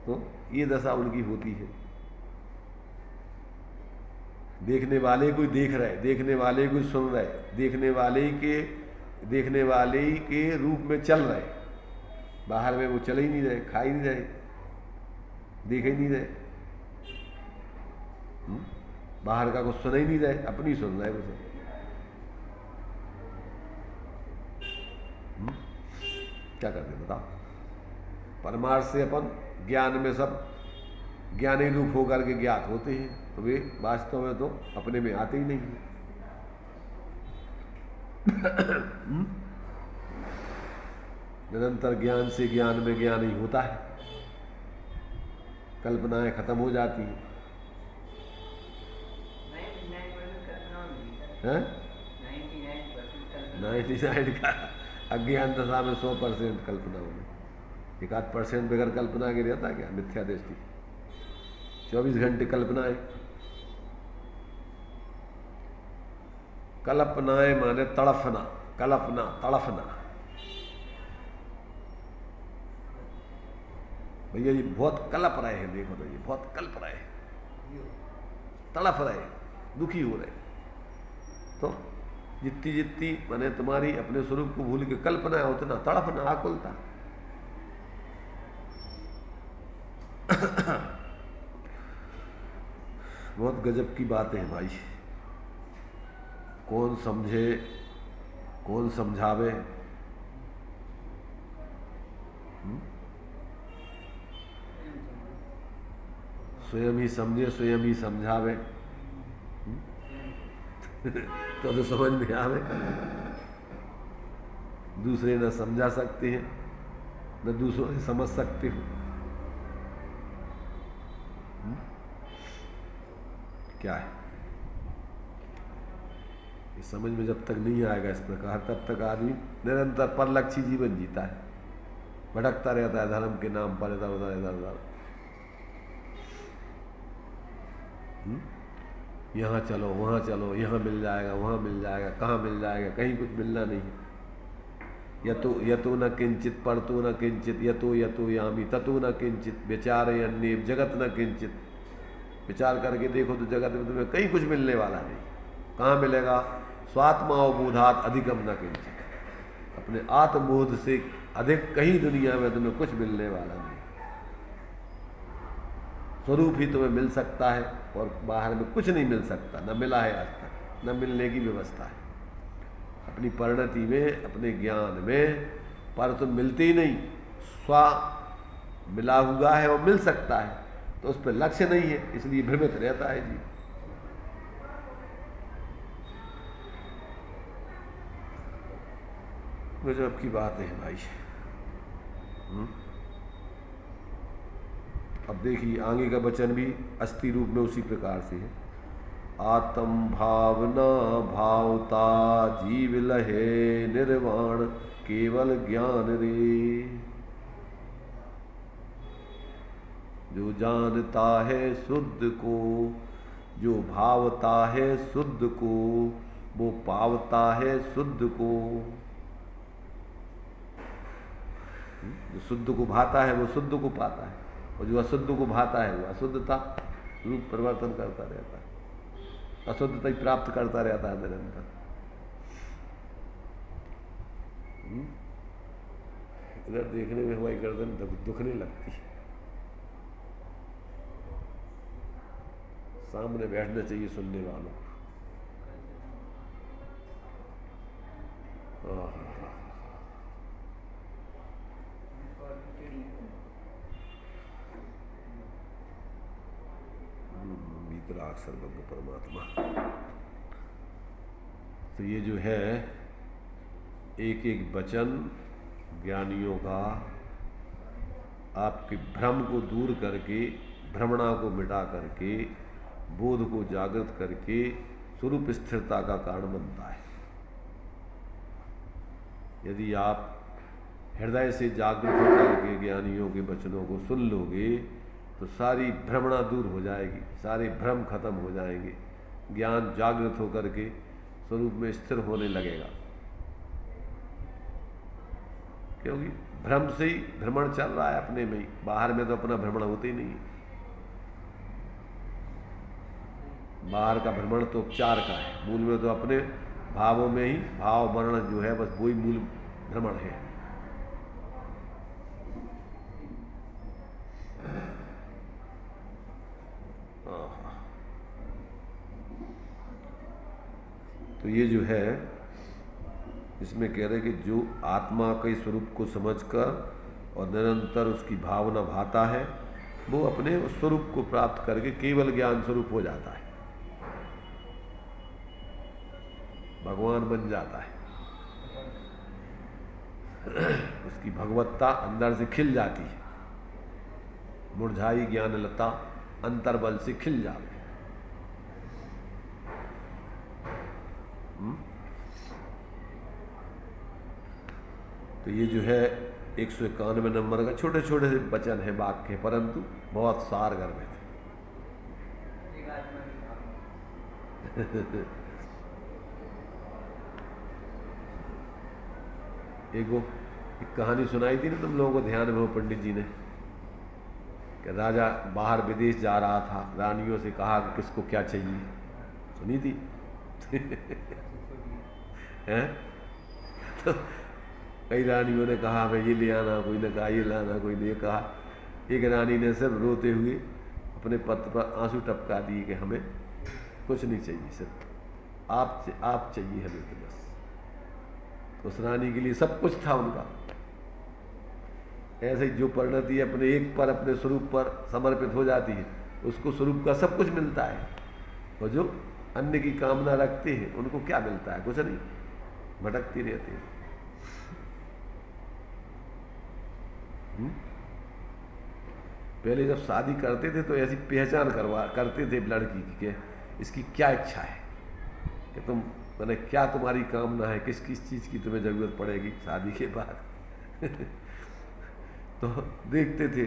तो ये दशा उनकी होती है। देखने वाले कोई देख रहे, देखने वाले कोई सुन रहे, देखने वाले ही के रूप में चल रहे, बाहर में वो चल ही नहीं रहे, खा ही नहीं रहे, देख ही नहीं रहे, बाहर का कुछ सुन ही नहीं रहे, अपनी सुन रहे वो सब। क्या करते बताओ? परमार्थ से अपन ज्ञान में सब ज्ञानी रूप होकर के ज्ञात होते हैं, तो वे वास्तव में तो अपने में आते ही नहीं हैं। निरंतर ज्ञान से ज्ञान में ज्ञान ही होता है, कल्पनाएं खत्म हो जाती हैं। 99 का अज्ञान दशा में 100% कल्पना होगी, 1-8% बगैर कल्पना के रहता है क्या? मिथ्या दृष्टि, 24 घंटे कल्पनाएं। कल्पनाएं माने तड़फना, कल्पना तड़फना। भैया जी बहुत कल्प रहे हैं, देखो तो ये बहुत कल्प रहे हैं, तड़फ रहे, दुखी हो रहे। तो जितनी माने तुम्हारी अपने स्वरूप को भूल के कल्पना है, उतना तड़फना, आकुलता। बहुत गजब की बात है भाई। कौन समझे, कौन समझावे? स्वयं ही समझे, स्वयं ही समझावे तो समझ में आवे। दूसरे न समझा सकते हैं, न दूसरों से समझ सकते हो। क्या है ये समझ में जब तक नहीं आएगा इस प्रकार, तब तक आदमी निरंतर परलक्षी जीवन जीता है, भटकता रहता है धर्म के नाम पर इधर उधर इधर उधर। यहाँ चलो, वहाँ चलो, यहाँ मिल जाएगा, वहाँ मिल जाएगा, कहाँ मिल जाएगा? कहीं कुछ मिलना नहीं है। यतो न किंचित परतो न किंचित, यतो यामी ततो न किंचित, विचारयन्ने जगत न किंचित। विचार करके देखो तो जगत में तुम्हें कहीं कुछ मिलने वाला नहीं। कहाँ मिलेगा? स्वात्मावबोधात अधिकम न किंचित। अपने आत्मबोध से अधिक कहीं दुनिया में तुम्हें कुछ मिलने वाला नहीं। स्वरूप ही तुम्हें मिल सकता है और बाहर में कुछ नहीं मिल सकता, न मिला है आज तक, न मिलने की व्यवस्था है। अपनी परिणति में, अपने ज्ञान में पर तो मिलते ही नहीं। स्व मिला हुआ है और मिल सकता है, तो उस पर लक्ष्य नहीं है, इसलिए भ्रमित रहता है जी। गजब की बात है भाई। अब देखिए आगे का वचन भी अस्थि रूप में उसी प्रकार से है। आत्म भावना भावता जीव लहे निर्वाण केवल ज्ञान रे। जो जानता है शुद्ध को, जो भावता है शुद्ध को, वो पावता है शुद्ध को। जो शुद्ध को भाता है वो शुद्ध को पाता है, और जो अशुद्ध को भाता है वो अशुद्धता रूप परिवर्तन करता रहता है, अशुद्धता ही प्राप्त करता रहता है निरंतर। इधर देखने में हमारी गर्दन दुखने लगती है। सामने बैठना चाहिए सुनने वालों को। वितराग सर्वज्ञ परमात्मा। तो ये जो है एक एक वचन ज्ञानियों का आपके भ्रम को दूर करके, भ्रमणा को मिटा करके, बोध को जागृत करके स्वरूप स्थिरता का कारण बनता है। यदि आप हृदय से जागृत होकर के ज्ञानियों के वचनों को सुन लोगे तो सारी भ्रमणा दूर हो जाएगी, सारे भ्रम खत्म हो जाएंगे, ज्ञान जागृत होकर के स्वरूप में स्थिर होने लगेगा। क्योंकि भ्रम से ही भ्रमण चल रहा है अपने में ही, बाहर में तो अपना भ्रमण होते ही नहीं है। बाहर का भ्रमण तो उपचार का है, मूल में तो अपने भावों में ही भाव वर्ण जो है बस वही मूल भ्रमण है। तो ये जो है इसमें कह रहे कि जो आत्मा के स्वरूप को समझकर और निरंतर उसकी भावना भाता है वो अपने उस स्वरूप को प्राप्त करके केवल ज्ञान स्वरूप हो जाता है, भगवान बन जाता है। उसकी भगवत्ता अंदर से खिल जाती है, मुरझाई ज्ञान लता अंतर्बल से खिल जाती है। तो ये जो है 191 नंबर का छोटे छोटे से वचन है वाक्य, परंतु बहुत सार गर्भ है। एक कहानी सुनाई थी ना तुम लोगों को, ध्यान में हो पंडित जी ने, कि राजा बाहर विदेश जा रहा था, रानियों से कहा कि किसको क्या चाहिए, सुनी थी? हैं? तो कई रानियों ने कहा मैं ये ले आना, कोई ने कहा ये लाना, कोई ने कहा। एक रानी ने सिर्फ रोते हुए अपने पत्र पर आंसू टपका दिए कि हमें कुछ नहीं चाहिए, सिर्फ आप चाहिए हमें तो बस। उस रानी के लिए सब कुछ था उनका। ऐसे ही जो परिणति अपने एक पर, अपने स्वरूप पर समर्पित हो जाती है, उसको स्वरूप का सब कुछ मिलता है। और जो अन्य की कामना रखते हैं उनको क्या मिलता है? कुछ नहीं, भटकती रहती है। पहले जब शादी करते थे तो ऐसी पहचान करते थे लड़की की कि इसकी क्या इच्छा है, कि तुम मैंने क्या तुम्हारी कामना है, किस किस चीज़ की तुम्हें ज़रूरत पड़ेगी शादी के बाद। तो देखते थे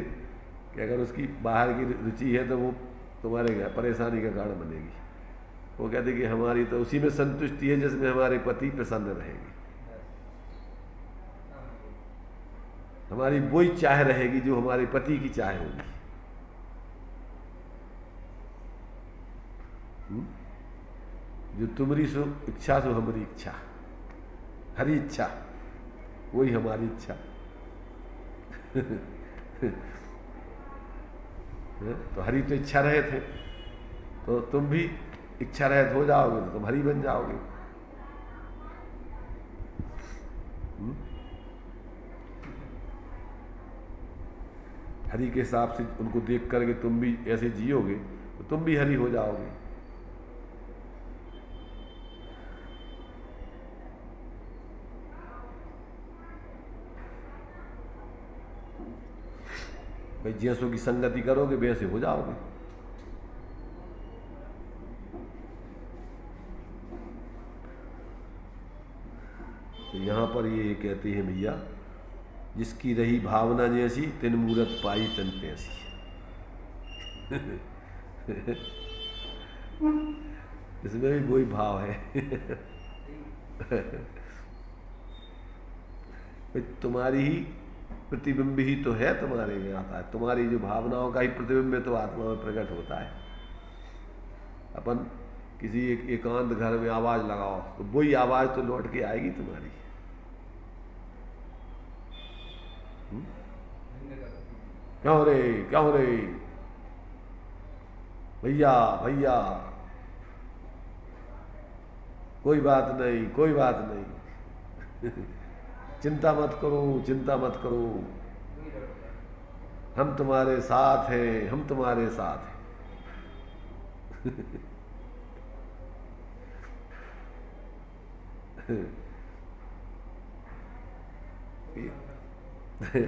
कि अगर उसकी बाहर की रुचि है तो वो तुम्हारे घर परेशानी का कारण बनेगी। वो कहते कि हमारी तो उसी में संतुष्टि है जिसमें हमारे पति प्रसन्न रहेंगे, हमारी वही चाह रहेगी जो हमारे पति की चाह होगी। जो तुम्हारी सो इच्छा सो हमारी इच्छा, हरी इच्छा वही हमारी इच्छा। तो हरि तो इच्छा रहे थे, तो तुम भी इच्छा रहित हो जाओगे तो तुम हरि बन जाओगे। हरि के हिसाब से उनको देख करके तुम भी ऐसे जियोगे तो तुम भी हरि हो जाओगे। भाई जैसों की संगति करोगे वैसे हो जाओगे। तो यहां पर ये कहते हैं भैया, जिसकी रही भावना जैसी तिन मूरत पाई तन तैसी। इसमें भी वही भाव है। तुम्हारी ही प्रतिबिंब ही तो है, तुम्हारे में आता है, तुम्हारी जो भावनाओं का ही प्रतिबिंब तो आत्मा में प्रकट होता है। अपन किसी एक एकांत घर में आवाज लगाओ तो वही आवाज तो लौट के आएगी तुम्हारी। क्यों रे क्यों रे, भैया भैया, कोई बात नहीं कोई बात नहीं, चिंता मत करो चिंता मत करो, हम तुम्हारे साथ हैं हम तुम्हारे साथ हैं।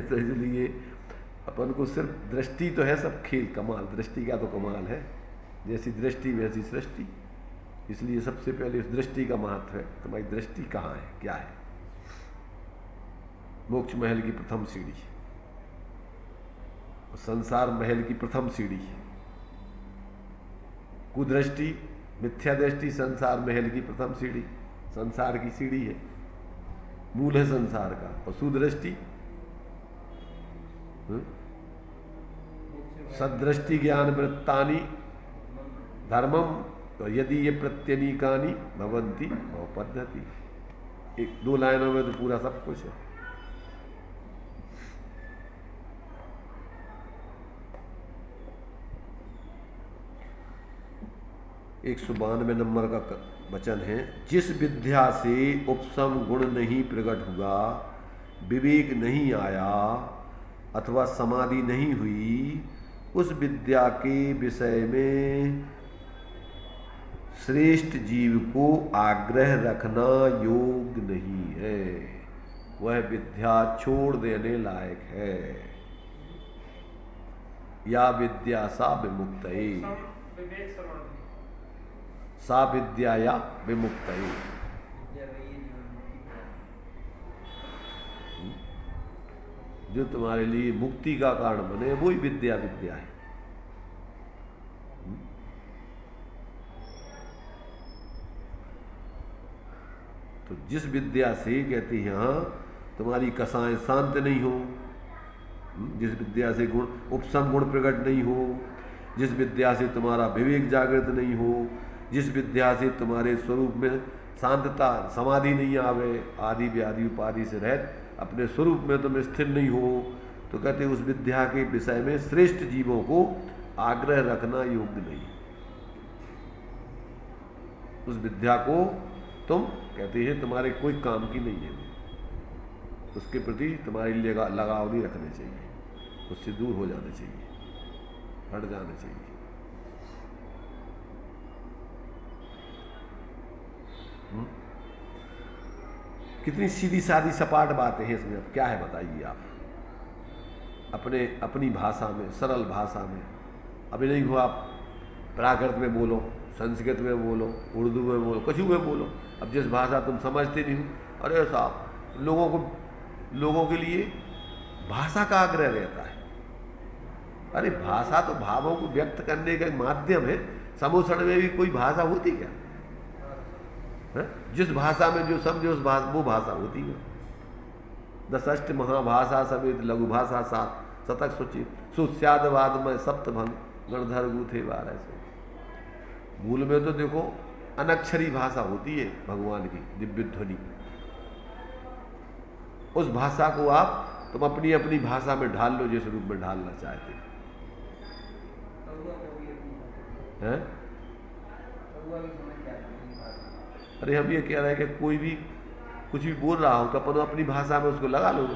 तो इसलिए अपन को सिर्फ दृष्टि तो है, सब खेल कमाल, दृष्टि का तो कमाल है, जैसी दृष्टि वैसी सृष्टि। इसलिए सबसे पहले उस दृष्टि का महत्व है। तुम्हारी दृष्टि कहाँ है, क्या है? मोक्ष महल की प्रथम सीढ़ी, संसार महल की प्रथम सीढ़ी। कुदृष्टि मिथ्या दृष्टि संसार महल की प्रथम सीढ़ी, संसार की सीढ़ी है, मूल है संसार का। और सुदृष्टि सदृष्टि ज्ञान वृत्तानि धर्मम, तो यदि ये प्रत्यनीकानि भवंती पद्धति। एक दो लाइनों में तो पूरा सब कुछ है। एक 192 नंबर का वचन है, जिस विद्या से उपसम गुण नहीं प्रकट हुआ, विवेक नहीं आया अथवा समाधि नहीं हुई, उस विद्या के विषय में श्रेष्ठ जीव को आग्रह रखना योग्य नहीं है। वह विद्या छोड़ देने लायक है। या विद्या सा विमुक्त, सा विद्या या विमुक्त। जो तुम्हारे लिए मुक्ति का कारण बने वही विद्या विद्या है। तो जिस विद्या से कहती हैं हाँ तुम्हारी कसाएं शांत नहीं हो, जिस विद्या से गुण उपसम गुण प्रकट नहीं हो, जिस विद्या से तुम्हारा विवेक जागृत नहीं हो, जिस विद्या से तुम्हारे स्वरूप में शांतता समाधि नहीं आवे, आदि व्याधि उपाधि से रहित अपने स्वरूप में तुम स्थिर नहीं हो, तो कहते उस विद्या के विषय में श्रेष्ठ जीवों को आग्रह रखना योग्य नहीं। उस विद्या को तुम कहते हैं तुम्हारे कोई काम की नहीं है, उसके प्रति तुम्हारे लिए लगाव नहीं रखने चाहिए, उससे दूर हो जाना चाहिए, हट जाना चाहिए। कितनी सीधी सादी सपाट बातें हैं इसमें। अब क्या है बताइए आप, अपनी भाषा में, सरल भाषा में। अभी नहीं हो आप प्राकृत में बोलो, संस्कृत में बोलो, उर्दू में बोलो, कुछ में बोलो। अब जिस भाषा तुम समझते नहीं हो, अरे साहब लोगों के लिए भाषा का आग्रह रहता है। अरे भाषा तो भावों को व्यक्त करने का माध्यम है, समूषण में भी कोई भाषा होती क्या है? जिस भाषा में जो समझे उस वो भाषा होती है। दशष्ट महाभाषा समेत लघु भाषा सात शतक सुचित सुस्यादवाद में सप्तभंग गणधर गुथे 12 से। मूल में तो देखो अनक्षरी भाषा होती है भगवान की दिव्य ध्वनि। उस भाषा को तुम अपनी अपनी भाषा में ढाल लो, जिस रूप में ढालना चाहते हैं। अरे हम ये कह रहे हैं कि कोई भी कुछ भी बोल रहा हो तो अपन अपनी भाषा में उसको लगा लो।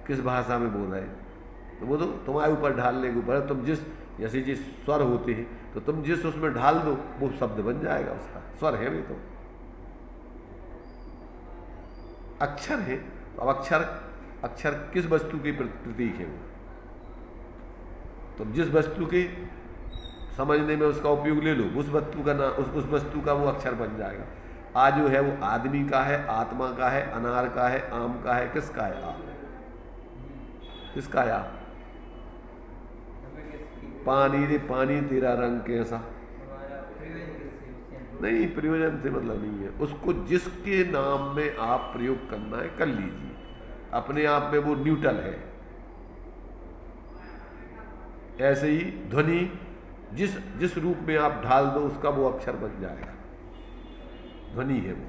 किस भाषा में बोल रहे हैं तो वो तो तुम्हारे ऊपर ढालने के ऊपर। तुम जिस जैसे जिस स्वर होते हैं तो तुम जिस उसमें ढाल दो वो शब्द बन जाएगा, उसका स्वर है भी। तो अक्षर है, तो अब अक्षर किस वस्तु के प्रतीक है वो। तुम जिस वस्तु के समझने में उसका उपयोग ले लो, उस वस्तु का नाम उस वस्तु का वो अक्षर बन जाएगा। आ जो है वो आदमी का है, आत्मा का है, अनार का है, आम का है, किसका है? आ किसका है? आ पानी रे पानी तेरा रंग कैसा। नहीं, प्रयोजन से मतलब नहीं है। उसको जिसके नाम में आप प्रयोग करना है कर लीजिए, अपने आप में वो न्यूट्रल है। ऐसे ही ध्वनि जिस रूप में आप ढाल दो उसका वो अक्षर बन जाएगा, ध्वनि है वो।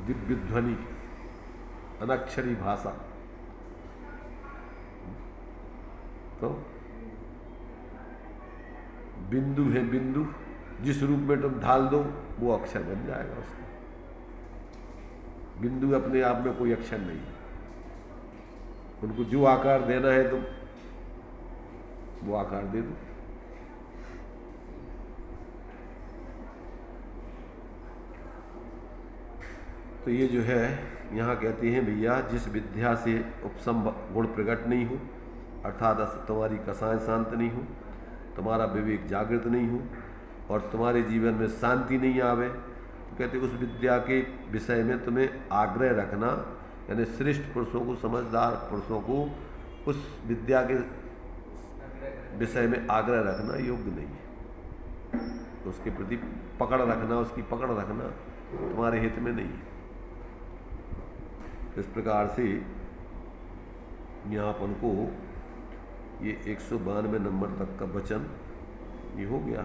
दिव्य ध्वनि, अनक्षरी भाषा। तो बिंदु है, बिंदु जिस रूप में तुम ढाल दो वो अक्षर बन जाएगा उसका। बिंदु अपने आप में कोई अक्षर नहीं है, उनको जो आकार देना है तुम वो आकार दे दो। तो ये जो है यहाँ कहते हैं भैया, जिस विद्या से उपसम गुण प्रकट नहीं हो, अर्थात तुम्हारी कसाएं शांत नहीं हो, तुम्हारा विवेक जागृत नहीं हो और तुम्हारे जीवन में शांति नहीं आवे, तो कहते उस विद्या के विषय में तुम्हें आग्रह रखना, यानी श्रेष्ठ पुरुषों को, समझदार पुरुषों को उस विद्या के विषय में आग्रह रखना योग्य नहीं है। तो उसके प्रति पकड़ रखना, उसकी पकड़ रखना तुम्हारे हित में नहीं है। इस प्रकार से यहाँ अपन को ये 192 नंबर तक का वचन ये हो गया।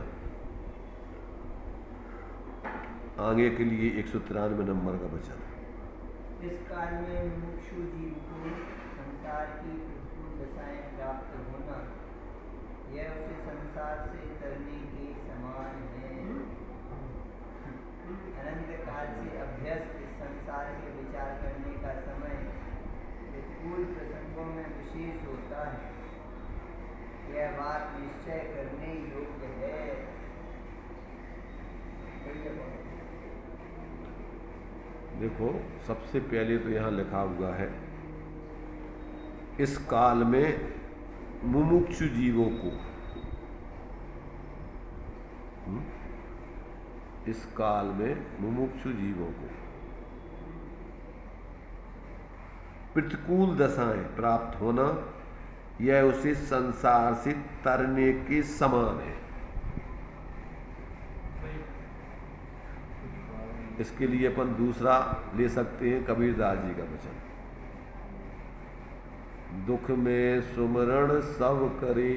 आगे के लिए 193 नंबर का वचन। इस काल में मुमुक्षु जीव को संसार की प्रतिकूल दशाएं प्राप्त होना, यह उसे संसार से तरने के समान है। अनंत काल से अभ्यस्त इस संसार के विचार करने का समय प्रतिकूल प्रसंगों में विशेष होता है। यह बात निश्चय करने योग्य है। देखो, सबसे पहले तो यहाँ लिखा हुआ है, इस काल में मुमुक्षु जीवों को, इस काल में मुमुक्षु जीवों को प्रतिकूल दशाएं प्राप्त होना, यह उसे संसार से तरने के समान है। इसके लिए अपन दूसरा ले सकते हैं कबीरदास जी का वचन, दुख में सुमरण सब करे,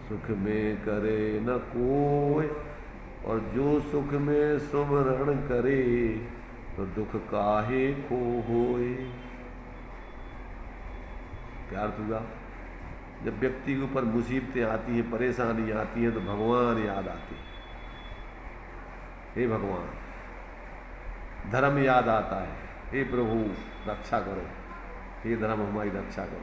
सुख में करे न कोई, और जो सुख में सुमरण करे तो दुख काहे को होए। क्या अर्थ हुआ? जब व्यक्ति के ऊपर मुसीबतें आती हैं, परेशानी आती हैं, तो भगवान याद आते हैं। हे भगवान, धर्म याद आता है, हे प्रभु रक्षा करो, हे धर्म हमारी रक्षा करो।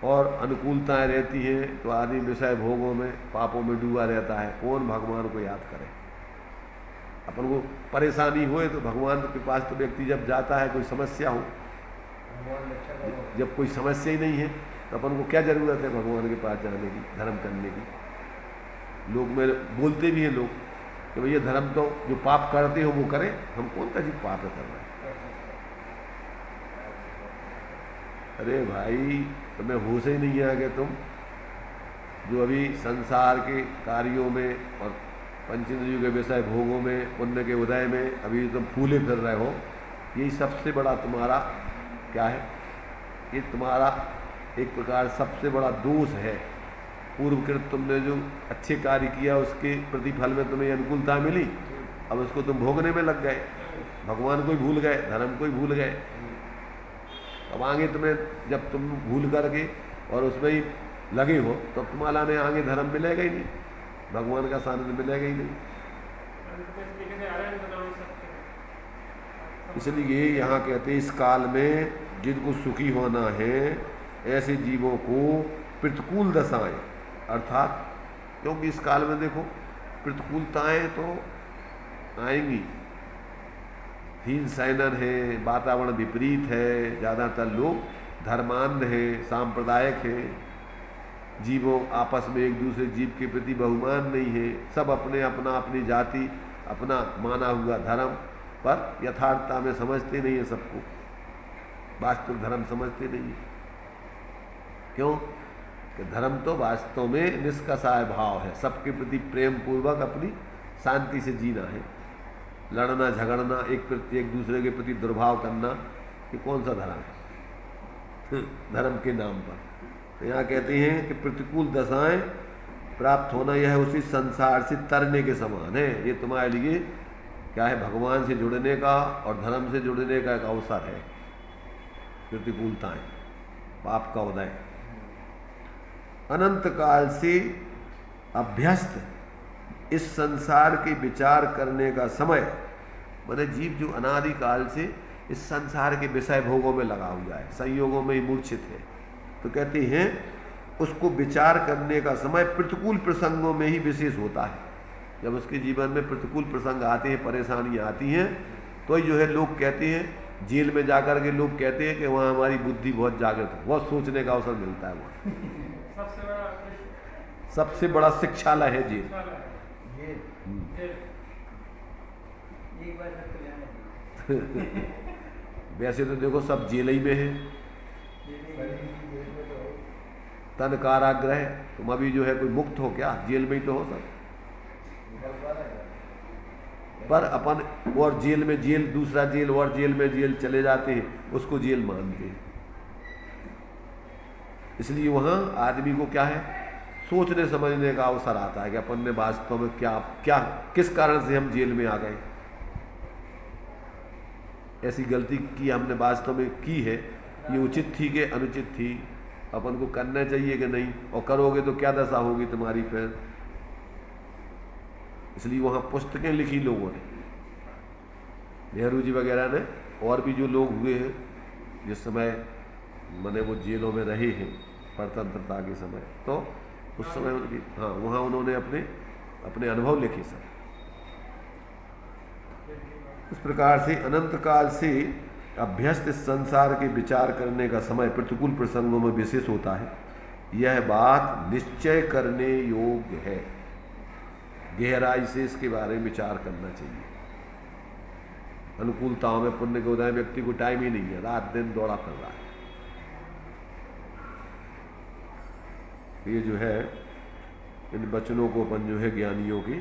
और अनुकूलताएं रहती हैं तो आदमी विषय भोगों में, पापों में डूबा रहता है। कौन भगवान को याद करे? अपन को परेशानी होए तो भगवान के पास तो व्यक्ति जब जाता है, कोई समस्या हो, जब कोई समस्या ही नहीं है तो अपन को क्या जरूरत है भगवान के पास जाने की, धर्म करने की। लोग में बोलते भी हैं लोग कि भैया धर्म तो जो पाप करते हो वो करें, हम कौन सा चीज पाप कर रहे हैं। अरे भाई, तुम्हें होश ही नहीं है कि तुम जो अभी संसार के कार्यों में और पंचेंद्रियों के विषय भोगों में, पुण्य के उदय में अभी तुम फूले फिर रहे हो। यही सबसे बड़ा तुम्हारा क्या है? ये तुम्हारा एक प्रकार सबसे बड़ा दोष है। पूर्वकृत तुमने जो अच्छे कार्य किया उसके प्रतिफल में तुम्हें अनुकूलता मिली, अब उसको तुम भोगने में लग गए, भगवान को ही भूल गए, धर्म को ही भूल गए। अब आगे तुम्हें जब तुम भूल करके और उसमें ही लगे हो तो तुम्हारा ने आगे धर्म मिलेगा ही नहीं, भगवान का सानिध्य मिलेगा ही नहीं। इसलिए यहाँ कहते हैं, इस काल में जिनको सुखी होना है ऐसे जीवों को प्रतिकूल दशाएं, अर्थात क्योंकि इस काल में देखो प्रतिकूलताएं तो आएंगी। हीन सैनन है, वातावरण विपरीत है, ज़्यादातर लोग धर्मांध हैं, सांप्रदायिक हैं, जीवों आपस में एक दूसरे जीव के प्रति बहुमान नहीं है, सब अपने अपना अपनी जाति अपना माना हुआ धर्म पर यथार्थता में समझते नहीं है, सबको वास्तविक धर्म समझते नहीं है। क्यों? कि धर्म तो वास्तव में निष्कषाय भाव है, सबके प्रति प्रेम पूर्वक अपनी शांति से जीना है। लड़ना झगड़ना, एक दूसरे के प्रति दुर्भाव करना, ये कौन सा धर्म है? धर्म के नाम पर। तो यहाँ कहते हैं कि प्रतिकूल दशाएं प्राप्त होना यह उसी संसार से तरने के समान है। ये तुम्हारे लिए क्या है? भगवान से जुड़ने का और धर्म से जुड़ने का एक अवसर है। प्रतिकूलताएं, पाप का उदय, अनंत काल से अभ्यस्त इस संसार के विचार करने का समय, माने जीव जो अनादि काल से इस संसार के विषय भोगों में लगा हुआ है, संयोगों में ही मूर्छित है, तो कहते हैं उसको विचार करने का समय प्रतिकूल प्रसंगों में ही विशेष होता है। जब उसके जीवन में प्रतिकूल प्रसंग आते हैं, परेशानियां आती हैं, तो ही जो है लोग कहते हैं, जेल में जाकर के लोग कहते हैं कि वहाँ हमारी बुद्धि बहुत जागृत है, बहुत सोचने का अवसर मिलता है। वहाँ सबसे बड़ा शिक्षालय है जेल। जेल। एक बार सबको जाना चाहिए। वैसे तो देखो सब जेल ही में है, तन कारागृह। तुम अभी जो है कोई मुक्त हो क्या? जेल में ही तो हो सब। पर अपन और जेल में जेल, दूसरा जेल और जेल में जेल चले जाते हैं, उसको जेल मानते हैं। इसलिए वहाँ आदमी को क्या है, सोचने समझने का अवसर आता है कि अपन ने वास्तव में क्या क्या किस कारण से हम जेल में आ गए, ऐसी गलती की हमने वास्तव में की है, ये उचित थी कि अनुचित थी, अपन को करना चाहिए कि नहीं, और करोगे तो क्या दशा होगी तुम्हारी फिर। इसलिए वहाँ पुस्तकें लिखी लोगों ने, नेहरू जी वगैरह ने, और भी जो लोग हुए हैं जिस समय मैंने वो जेलों में रहे हैं स्वतंत्रता के समय, तो उस समय उनकी, हाँ, वहाँ उन्होंने अपने अपने अनुभव लिखे सब। इस प्रकार से अनंत काल से अभ्यस्त इस संसार के विचार करने का समय प्रतिकूल प्रसंगों में विशेष होता है। यह बात निश्चय करने योग्य है, गहराई से इसके बारे में विचार करना चाहिए। अनुकूलताओं में पुण्य के उदय व्यक्ति को टाइम ही नहीं है, रात दिन दौड़ा फिर रहा है। ये जो है इन वचनों को अपन जो है ज्ञानियों की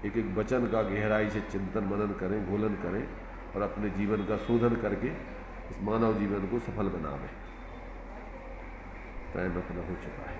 एक एक वचन का गहराई से चिंतन मनन करें, घोलन करें, और अपने जीवन का शोधन करके इस मानव जीवन को सफल बनावें। टाइम अपना हो चुका है।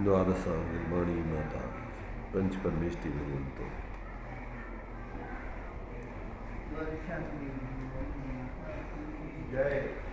द्वादशा निर्माणी माता पंच परमेष्टि भगवंतो। जय।